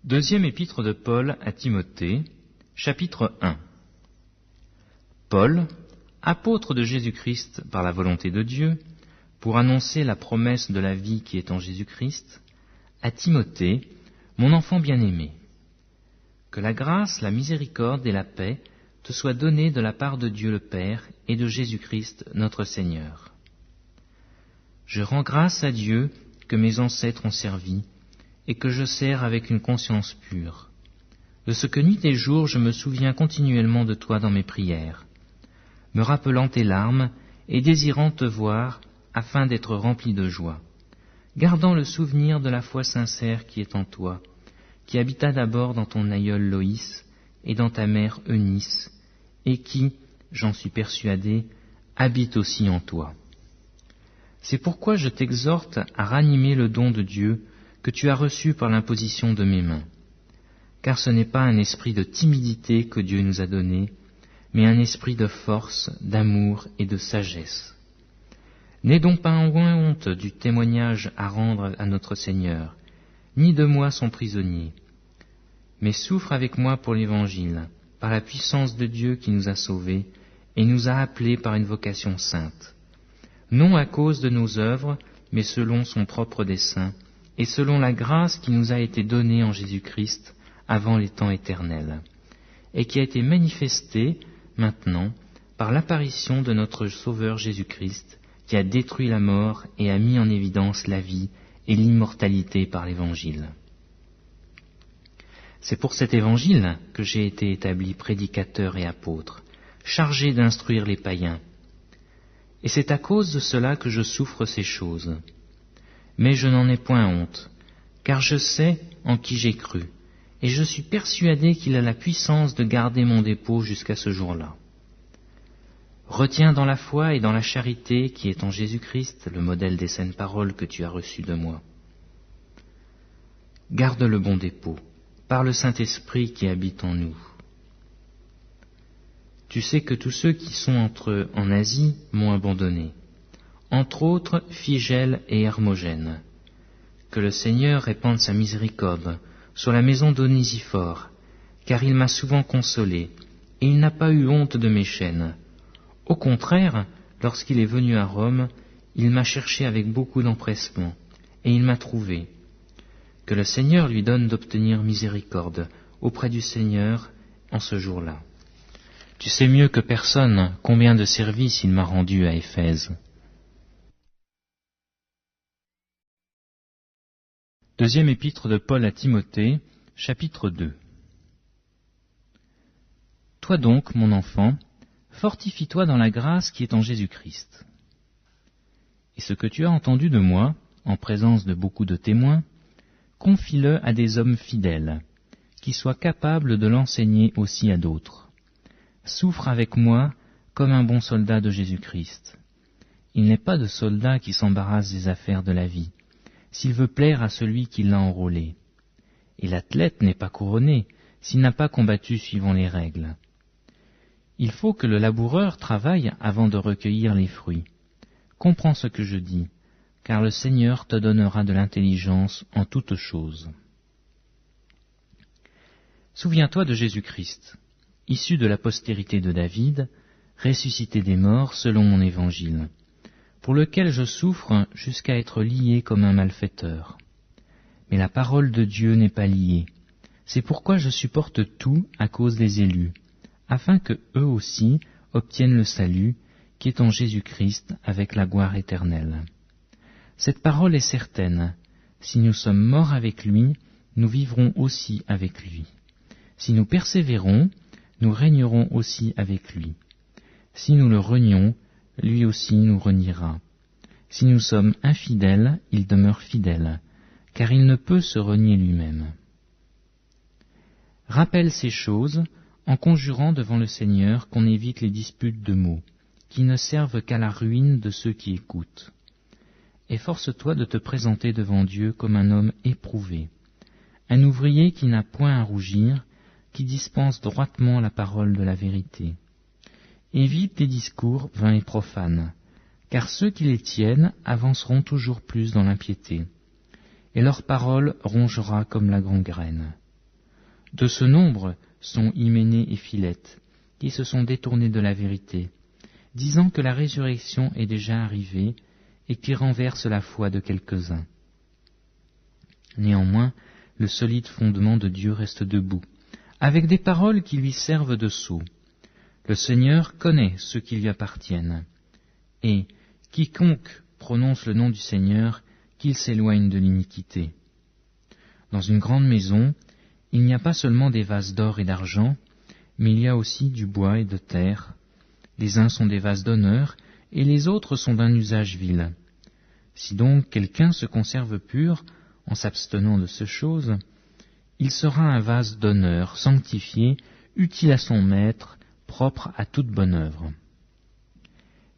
Deuxième épître de Paul à Timothée, chapitre 1. Paul, apôtre de Jésus-Christ par la volonté de Dieu, pour annoncer la promesse de la vie qui est en Jésus-Christ, à Timothée, mon enfant bien-aimé. Que la grâce, la miséricorde et la paix te soient données de la part de Dieu le Père et de Jésus-Christ notre Seigneur. Je rends grâce à Dieu que mes ancêtres ont servi et que je sers avec une conscience pure, de ce que nuit et jour je me souviens continuellement de toi dans mes prières, me rappelant tes larmes et désirant te voir afin d'être rempli de joie, gardant le souvenir de la foi sincère qui est en toi, qui habita d'abord dans ton aïeul Loïs et dans ta mère Eunice, et qui, j'en suis persuadé, habite aussi en toi. C'est pourquoi je t'exhorte à ranimer le don de Dieu que tu as reçu par l'imposition de mes mains. Car ce n'est pas un esprit de timidité que Dieu nous a donné, mais un esprit de force, d'amour et de sagesse. N'aie donc pas honte du témoignage à rendre à notre Seigneur, ni de moi son prisonnier, mais souffre avec moi pour l'Évangile, par la puissance de Dieu qui nous a sauvés et nous a appelés par une vocation sainte, non à cause de nos œuvres, mais selon son propre dessein, et selon la grâce qui nous a été donnée en Jésus-Christ avant les temps éternels, et qui a été manifestée maintenant par l'apparition de notre Sauveur Jésus-Christ, qui a détruit la mort et a mis en évidence la vie et l'immortalité par l'Évangile. C'est pour cet Évangile que j'ai été établi prédicateur et apôtre, chargé d'instruire les païens. Et c'est à cause de cela que je souffre ces choses. Mais je n'en ai point honte, car je sais en qui j'ai cru, et je suis persuadé qu'il a la puissance de garder mon dépôt jusqu'à ce jour-là. Retiens dans la foi et dans la charité qui est en Jésus-Christ le modèle des saines paroles que tu as reçues de moi. Garde le bon dépôt, par le Saint-Esprit qui habite en nous. Tu sais que tous ceux qui sont entre eux en Asie m'ont abandonné, entre autres Phygèle et Hermogène. Que le Seigneur répande sa miséricorde sur la maison d'Onésiphore, car il m'a souvent consolé, et il n'a pas eu honte de mes chaînes. Au contraire, lorsqu'il est venu à Rome, il m'a cherché avec beaucoup d'empressement, et il m'a trouvé. Que le Seigneur lui donne d'obtenir miséricorde auprès du Seigneur en ce jour-là. Tu sais mieux que personne combien de services il m'a rendu à Éphèse. Deuxième épître de Paul à Timothée, chapitre 2. Toi donc, mon enfant, fortifie-toi dans la grâce qui est en Jésus-Christ. Et ce que tu as entendu de moi, en présence de beaucoup de témoins, confie-le à des hommes fidèles, qui soient capables de l'enseigner aussi à d'autres. Souffre avec moi comme un bon soldat de Jésus-Christ. Il n'est pas de soldat qui s'embarrasse des affaires de la vie, s'il veut plaire à celui qui l'a enrôlé. Et l'athlète n'est pas couronné s'il n'a pas combattu suivant les règles. Il faut que le laboureur travaille avant de recueillir les fruits. Comprends ce que je dis, car le Seigneur te donnera de l'intelligence en toutes choses. Souviens-toi de Jésus-Christ, issu de la postérité de David, ressuscité des morts selon mon évangile, pour lequel je souffre jusqu'à être lié comme un malfaiteur. Mais la parole de Dieu n'est pas liée. C'est pourquoi je supporte tout à cause des élus, afin que eux aussi obtiennent le salut qui est en Jésus-Christ avec la gloire éternelle. Cette parole est certaine. Si nous sommes morts avec lui, nous vivrons aussi avec lui. Si nous persévérons, nous régnerons aussi avec lui. Si nous le renions, lui aussi nous reniera. Si nous sommes infidèles, il demeure fidèle, car il ne peut se renier lui-même. Rappelle ces choses en conjurant devant le Seigneur qu'on évite les disputes de mots, qui ne servent qu'à la ruine de ceux qui écoutent. Efforce-toi de te présenter devant Dieu comme un homme éprouvé, un ouvrier qui n'a point à rougir, qui dispense droitement la parole de la vérité. Évite les discours vains et profanes, car ceux qui les tiennent avanceront toujours plus dans l'impiété, et leur parole rongera comme la gangrène. De ce nombre sont Hyménée et Philette, qui se sont détournés de la vérité, disant que la résurrection est déjà arrivée et qui renversent la foi de quelques-uns. Néanmoins, le solide fondement de Dieu reste debout, avec des paroles qui lui servent de sceau. Le Seigneur connaît ceux qui lui appartiennent, et quiconque prononce le nom du Seigneur, qu'il s'éloigne de l'iniquité. Dans une grande maison, il n'y a pas seulement des vases d'or et d'argent, mais il y a aussi du bois et de terre. Les uns sont des vases d'honneur, et les autres sont d'un usage vil. Si donc quelqu'un se conserve pur, en s'abstenant de ces choses, il sera un vase d'honneur, sanctifié, utile à son maître, propre à toute bonne œuvre.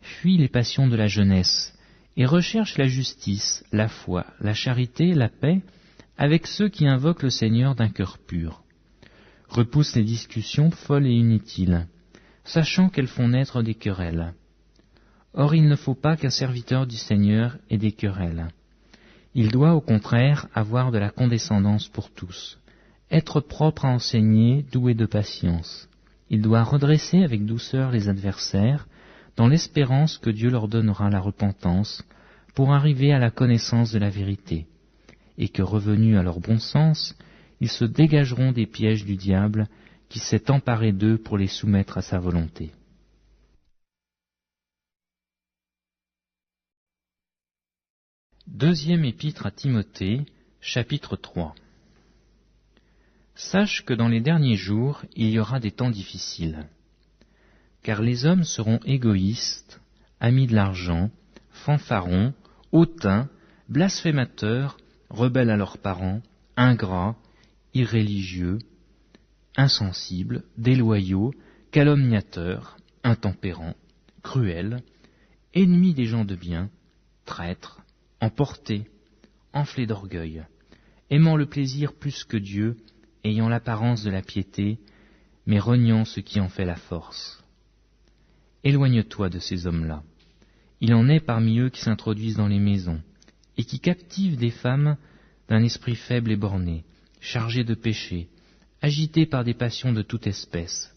Fuis les passions de la jeunesse, et recherche la justice, la foi, la charité, la paix, avec ceux qui invoquent le Seigneur d'un cœur pur. Repousse les discussions folles et inutiles, sachant qu'elles font naître des querelles. Or il ne faut pas qu'un serviteur du Seigneur ait des querelles. Il doit au contraire avoir de la condescendance pour tous, être propre à enseigner, doué de patience. Il doit redresser avec douceur les adversaires, dans l'espérance que Dieu leur donnera la repentance, pour arriver à la connaissance de la vérité, et que revenus à leur bon sens, ils se dégageront des pièges du diable qui s'est emparé d'eux pour les soumettre à sa volonté. Deuxième épître à Timothée, chapitre 3. Sache que dans les derniers jours, il y aura des temps difficiles. Car les hommes seront égoïstes, amis de l'argent, fanfarons, hautains, blasphémateurs, rebelles à leurs parents, ingrats, irréligieux, insensibles, déloyaux, calomniateurs, intempérants, cruels, ennemis des gens de bien, traîtres, emportés, enflés d'orgueil, aimant le plaisir plus que Dieu, ayant l'apparence de la piété, mais reniant ce qui en fait la force. Éloigne-toi de ces hommes-là. Il en est parmi eux qui s'introduisent dans les maisons, et qui captivent des femmes d'un esprit faible et borné, chargés de péché, agités par des passions de toute espèce,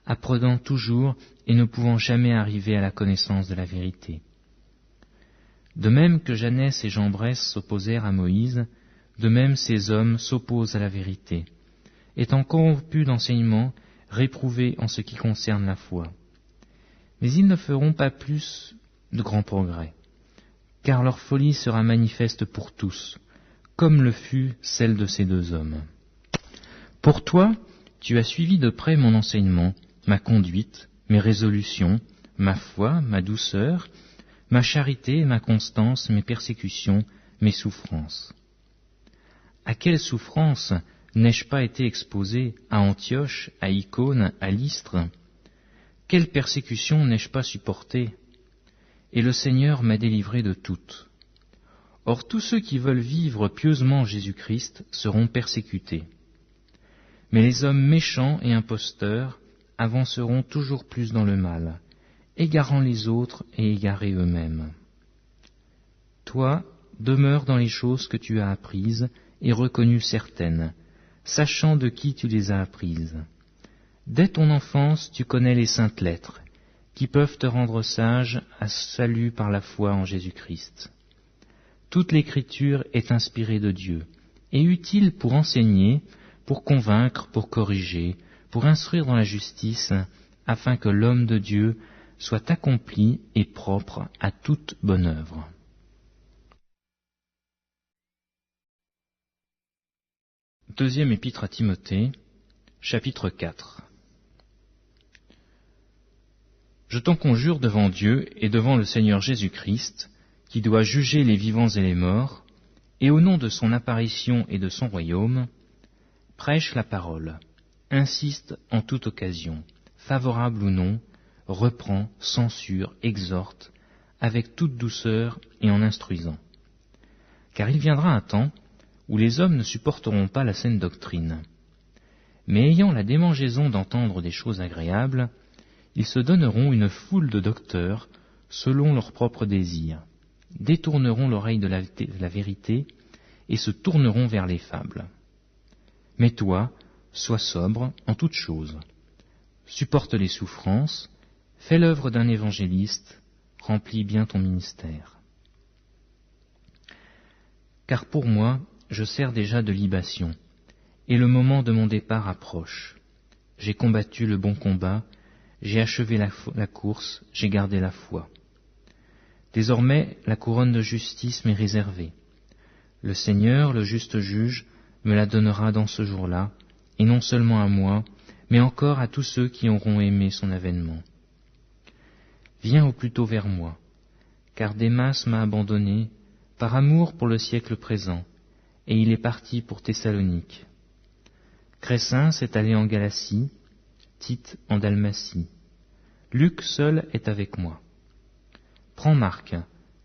apprenant toujours et ne pouvant jamais arriver à la connaissance de la vérité. De même que Janès et Jambres s'opposèrent à Moïse, de même ces hommes s'opposent à la vérité, étant corrompus d'enseignement, réprouvés en ce qui concerne la foi. Mais ils ne feront pas plus de grands progrès, car leur folie sera manifeste pour tous, comme le fut celle de ces deux hommes. Pour toi, tu as suivi de près mon enseignement, ma conduite, mes résolutions, ma foi, ma douceur, ma charité, ma constance, mes persécutions, mes souffrances. À quelles souffrances n'ai-je pas été exposé à Antioche, à Icône, à Lystre? Quelles persécutions n'ai-je pas supportées? Et le Seigneur m'a délivré de toutes. Or tous ceux qui veulent vivre pieusement Jésus-Christ seront persécutés. Mais les hommes méchants et imposteurs avanceront toujours plus dans le mal, égarant les autres et égarés eux-mêmes. Toi, demeure dans les choses que tu as apprises et reconnues certaines, sachant de qui tu les as apprises. Dès ton enfance, tu connais les saintes lettres, qui peuvent te rendre sage à salut par la foi en Jésus-Christ. Toute l'écriture est inspirée de Dieu, et utile pour enseigner, pour convaincre, pour corriger, pour instruire dans la justice, afin que l'homme de Dieu soit accompli et propre à toute bonne œuvre. Deuxième épître à Timothée, chapitre 4. Je t'en conjure devant Dieu et devant le Seigneur Jésus-Christ, qui doit juger les vivants et les morts, et au nom de son apparition et de son royaume, prêche la parole, insiste en toute occasion, favorable ou non, reprend, censure, exhorte, avec toute douceur et en instruisant. Car il viendra un temps où les hommes ne supporteront pas la saine doctrine. Mais ayant la démangeaison d'entendre des choses agréables, ils se donneront une foule de docteurs selon leurs propres désirs, détourneront l'oreille de la vérité et se tourneront vers les fables. Mais toi, Sois sobre en toutes choses. Supporte les souffrances, fais l'œuvre d'un évangéliste, remplis bien ton ministère. Car pour moi, je sers déjà de libation, et le moment de mon départ approche. J'ai combattu le bon combat, j'ai achevé la course, j'ai gardé la foi. Désormais, la couronne de justice m'est réservée. Le Seigneur, le juste juge, me la donnera dans ce jour-là, et non seulement à moi, mais encore à tous ceux qui auront aimé son avènement. Viens au plus tôt vers moi, car Démas m'a abandonné, par amour pour le siècle présent, et il est parti pour Thessalonique. Crescens est allé en Galatie, Tite en Dalmatie. Luc seul est avec moi. Prends Marc,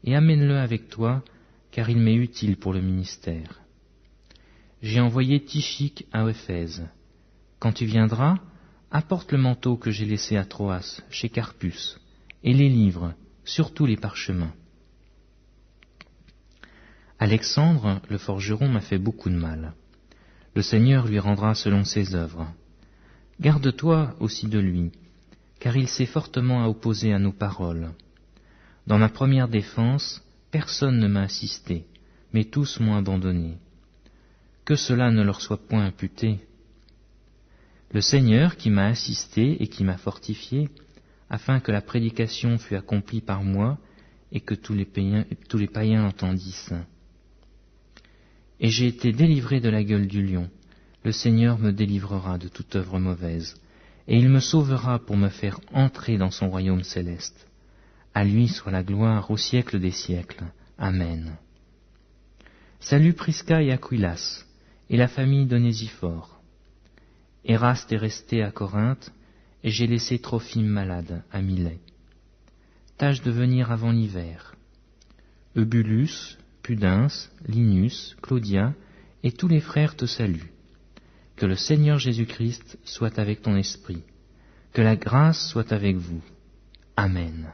et amène-le avec toi, car il m'est utile pour le ministère. J'ai envoyé Tychique à Éphèse. Quand tu viendras, apporte le manteau que j'ai laissé à Troas, chez Carpus, et les livres, surtout les parchemins. Alexandre, le forgeron, m'a fait beaucoup de mal. Le Seigneur lui rendra selon ses œuvres. Garde-toi aussi de lui, car il s'est fortement opposé à nos paroles. Dans ma première défense, personne ne m'a assisté, mais tous m'ont abandonné. Que cela ne leur soit point imputé. Le Seigneur qui m'a assisté et qui m'a fortifié, afin que la prédication fût accomplie par moi et que tous les païens l'entendissent. Et j'ai été délivré de la gueule du lion. Le Seigneur me délivrera de toute œuvre mauvaise, et il me sauvera pour me faire entrer dans son royaume céleste. À lui soit la gloire au siècle des siècles. Amen. Salut Prisca et Aquilas, et la famille d'Onésiphore. Éraste est resté à Corinthe, et j'ai laissé Trophime malade à Milet. Tâche de venir avant l'hiver. Eubulus, Pudens, Linus, Claudia, et tous les frères te saluent. Que le Seigneur Jésus-Christ soit avec ton esprit. Que la grâce soit avec vous. Amen.